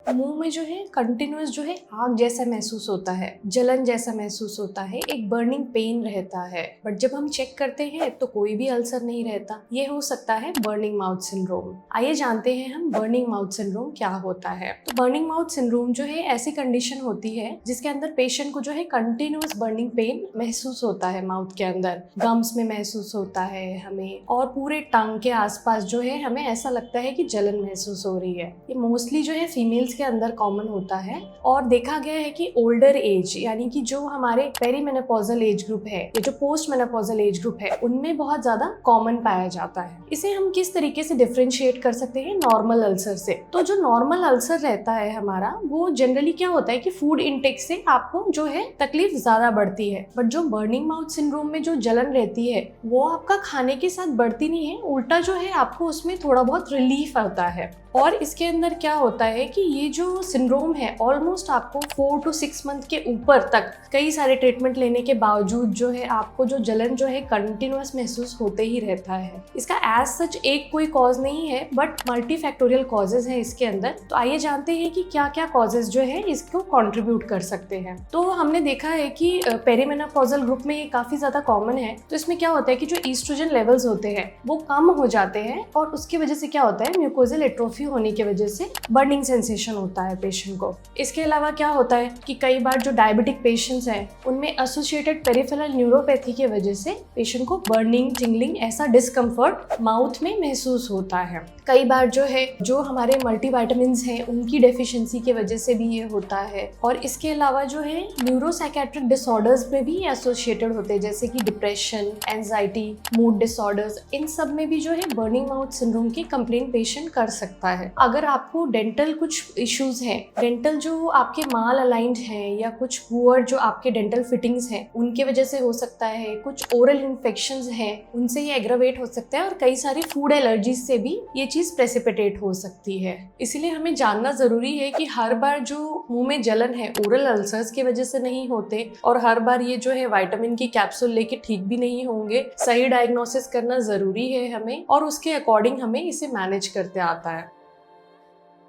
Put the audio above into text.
मुंह में जो है कंटिन्यूअस जो है आग जैसा महसूस होता है, जलन जैसा महसूस होता है, एक बर्निंग पेन रहता है। बट जब हम चेक करते हैं तो कोई भी अल्सर नहीं रहता। ये हो सकता है बर्निंग माउथ सिंड्रोम। आइए जानते हैं हम बर्निंग माउथ सिंड्रोम क्या होता है। तो बर्निंग माउथ सिंड्रोम जो है ऐसी कंडीशन होती है जिसके अंदर पेशेंट को जो है कंटिन्यूअस बर्निंग पेन महसूस होता है, माउथ के अंदर गम्स में महसूस होता है हमें, और पूरे टंग के आसपास जो है हमें ऐसा लगता है कि जलन महसूस हो रही है। ये मोस्टली जो है फीमेल्स के अंदर कॉमन होता है और देखा गया है कि ओल्डर एज यानी कि जो हमारे पेरीमेनोपॉजल एज ग्रुप है या जो पोस्ट मेनोपॉजल एज ग्रुप है उनमें बहुत ज्यादा कॉमन पाया जाता है। इसे हम किस तरीके से डिफरेंशिएट कर सकते हैं नॉर्मल अल्सर से। तो जो नॉर्मल अल्सर रहता है हमारा, वो जनरली क्या होता है कि फूड इंटेक से आपको जो है तकलीफ ज्यादा बढ़ती है। बट जो बर्निंग माउथ सिंड्रोम में जो जलन रहती है वो आपका खाने के साथ बढ़ती नहीं है, उल्टा जो है आपको उसमें थोड़ा बहुत रिलीफ आता है। और इसके अंदर क्या होता है कि ये जो सिंड्रोम है ऑलमोस्ट आपको 4 to 6 मंथ के ऊपर तक कई सारे ट्रीटमेंट लेने के बावजूद जो है आपको जो जलन जो है कंटिन्यूअस महसूस होते ही रहता है। इसका एज सच एक कोई कॉज नहीं है, बट मल्टीफैक्टोरियल कॉजेज हैं इसके अंदर। तो आइए जानते हैं कि क्या क्या कॉजेज जो है इसको कंट्रीब्यूट कर सकते हैं। तो हमने देखा है कि पेरीमेनोपॉजल ग्रुप में ये काफी ज्यादा कॉमन है। तो इसमें क्या होता है कि जो ईस्ट्रोजन लेवल्स होते हैं वो कम हो जाते हैं और उसकी वजह से क्या होता है म्यूकोजल एट्रोफी होने की वजह से बर्निंग सेंसेशन होता है पेशेंट को। इसके अलावा क्या होता है कि कई बार जो डायबिटिक पेशेंट्स हैं उनमें एसोसिएटेड पेरिफेरल न्यूरोपैथी की वजह से पेशेंट को बर्निंग, टिंगलिंग ऐसा डिस्कम्फर्ट माउथ में महसूस होता है। कई बार जो है जो हमारे मल्टीविटामिन्स हैं उनकी डेफिशिएंसी की वजह से भी ये होता है। और इसके अलावा जो है न्यूरोसाइकेट्रिक डिसऑर्डर्स में भी एसोसिएटेड होते हैं, जैसे कि डिप्रेशन, एंजाइटी, मूड डिसऑर्डर्स। इन सब में भी जो है बर्निंग माउथ सिंड्रोम की कंप्लेंट पेशेंट कर सकता है। अगर आपको डेंटल कुछ इश्यूज हैं, डेंटल जो आपके माल अलाइंड हैं या कुछ पुअर जो आपके डेंटल फिटिंग्स हैं उनके वजह से हो सकता है, कुछ ओरल इन्फेक्शंस हैं उनसे ये एग्रावेट हो सकता है, और कई सारी फूड एलर्जीज से भी ये चीज प्रेसिपिटेट हो सकती है। इसलिए हमें जानना जरूरी है कि हर बार जो मुंह में जलन है ओरल अल्सर्स की वजह से नहीं होते, और हर बार ये जो है विटामिन की कैप्सूल लेके ठीक भी नहीं होंगे। सही डायग्नोसिस करना जरूरी है हमें, और उसके अकॉर्डिंग हमें इसे मैनेज करते आता है।